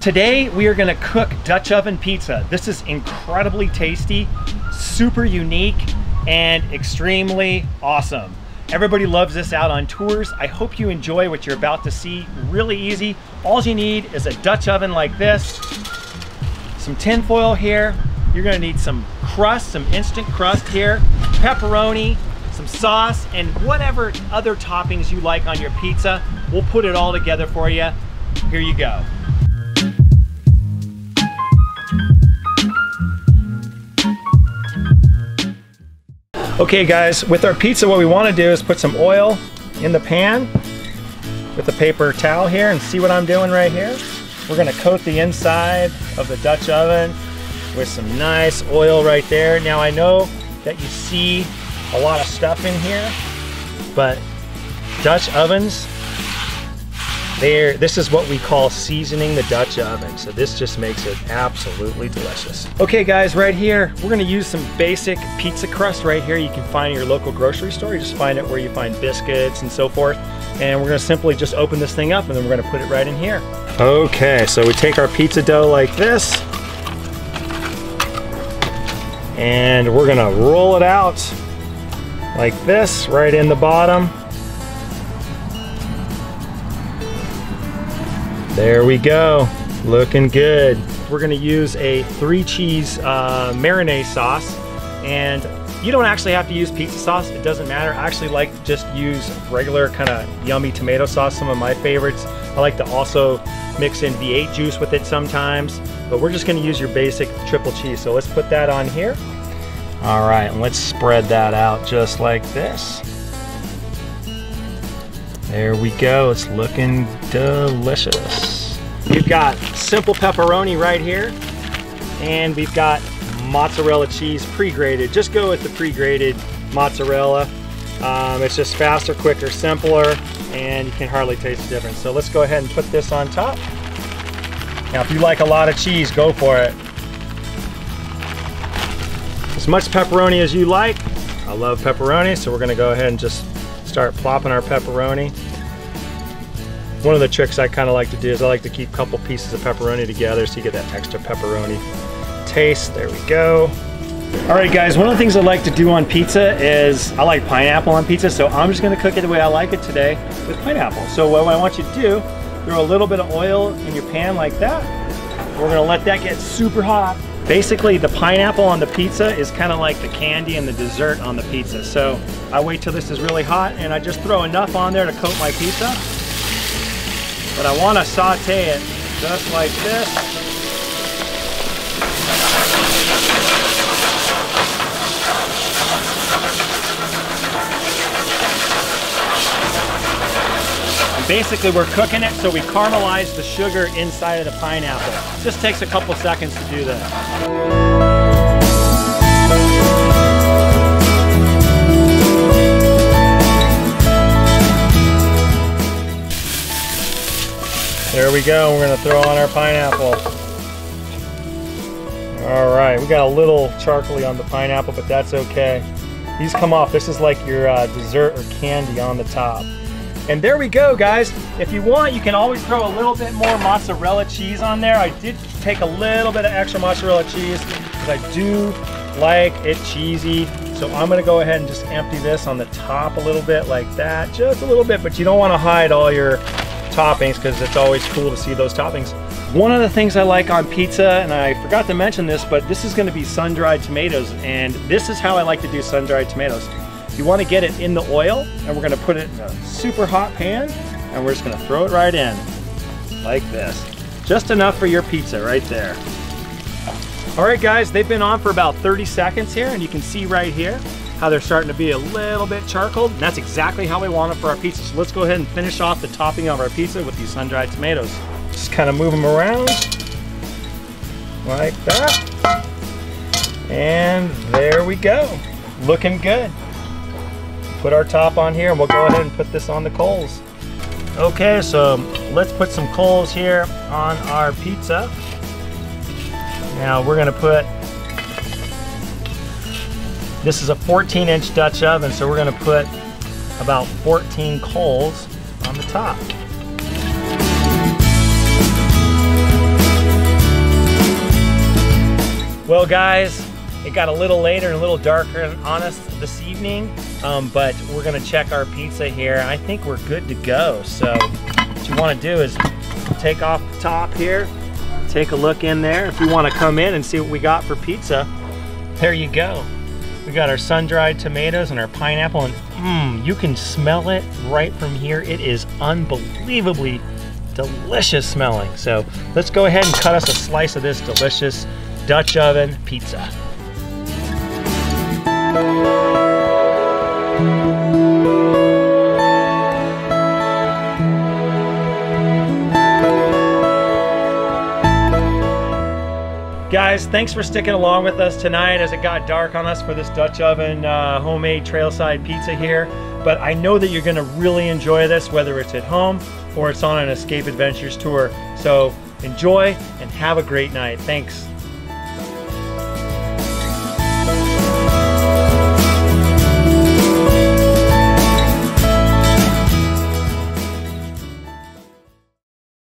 Today we are gonna cook Dutch oven pizza. This is incredibly tasty, super unique, and extremely awesome. Everybody loves this out on tours. I hope you enjoy what you're about to see. Really easy. All you need is a Dutch oven like this, some tin foil here. You're gonna need some crust, some instant crust here, pepperoni, some sauce, and whatever other toppings you like on your pizza. We'll put it all together for you. Here you go. Okay guys, with our pizza, what we want to do is put some oil in the pan with a paper towel here, and see what I'm doing right here? We're going to coat the inside of the Dutch oven with some nice oil right there. Now I know that you see a lot of stuff in here, but Dutch ovens, this is what we call seasoning the Dutch oven. So this just makes it absolutely delicious. Okay guys, right here, we're gonna use some basic pizza crust right here. You can find in your local grocery store. You just find it where you find biscuits and so forth. And we're gonna simply just open this thing up and then we're gonna put it right in here. Okay, so we take our pizza dough like this, and we're gonna roll it out like this, right in the bottom. There we go, looking good. We're gonna use a 3-cheese marinade sauce, and you don't actually have to use pizza sauce, it doesn't matter. I actually like to just use regular kind of yummy tomato sauce, some of my favorites. I like to also mix in V8 juice with it sometimes, but we're just gonna use your basic triple cheese. So let's put that on here. All right, and let's spread that out just like this. There we go, it's looking delicious. We've got simple pepperoni right here, and we've got mozzarella cheese pre-grated. Just go with the pre-grated mozzarella. It's just faster, quicker, simpler, and you can hardly taste the difference. So let's go ahead and put this on top. Now if you like a lot of cheese, go for it. As much pepperoni as you like. I love pepperoni, so we're gonna go ahead and just start plopping our pepperoni. One of the tricks I kind of like to do is I like to keep a couple pieces of pepperoni together so you get that extra pepperoni taste. There we go. All right guys, one of the things I like to do on pizza is I like pineapple on pizza, so I'm just gonna cook it the way I like it today with pineapple. So what I want you to do, throw a little bit of oil in your pan like that. We're gonna let that get super hot. Basically, the pineapple on the pizza is kind of like the candy and the dessert on the pizza. So I wait till this is really hot and I just throw enough on there to coat my pizza. But I want to saute it just like this. And basically we're cooking it so we caramelize the sugar inside of the pineapple. Just takes a couple seconds to do that. There we go, we're gonna throw on our pineapple. All right, we got a little charcoaly on the pineapple, but that's okay. These come off, this is like your dessert or candy on the top. And there we go, guys. If you want, you can always throw a little bit more mozzarella cheese on there. I did take a little bit of extra mozzarella cheese because I do like it cheesy. So I'm gonna go ahead and just empty this on the top a little bit like that, just a little bit, but you don't wanna hide all your toppings because it's always cool to see those toppings. One of the things I like on pizza, and I forgot to mention this, but this is going to be sun-dried tomatoes, and this is how I like to do sun-dried tomatoes. You want to get it in the oil, and we're going to put it in a super hot pan, and we're just going to throw it right in like this. Just enough for your pizza right there. All right guys, they've been on for about 30 seconds here, and you can see right here how they're starting to be a little bit charcoaled. And that's exactly how we want it for our pizza. So let's go ahead and finish off the topping of our pizza with these sun-dried tomatoes. Just kind of move them around like that. And there we go. Looking good. Put our top on here and we'll go ahead and put this on the coals. Okay, so let's put some coals here on our pizza. Now we're gonna put, this is a 14-inch Dutch oven, so we're gonna put about 14 coals on the top. Well, guys, it got a little later and a little darker on us this evening, but we're gonna check our pizza here. I think we're good to go. So what you wanna do is take off the top here, take a look in there. If you wanna come in and see what we got for pizza, there you go. We got our sun-dried tomatoes and our pineapple, and you can smell it right from here. It is unbelievably delicious smelling. So let's go ahead and cut us a slice of this delicious Dutch oven pizza. Guys, thanks for sticking along with us tonight as it got dark on us for this Dutch oven homemade trailside pizza here. But I know that you're gonna really enjoy this, whether it's at home or it's on an Escape Adventures tour. So enjoy and have a great night. Thanks.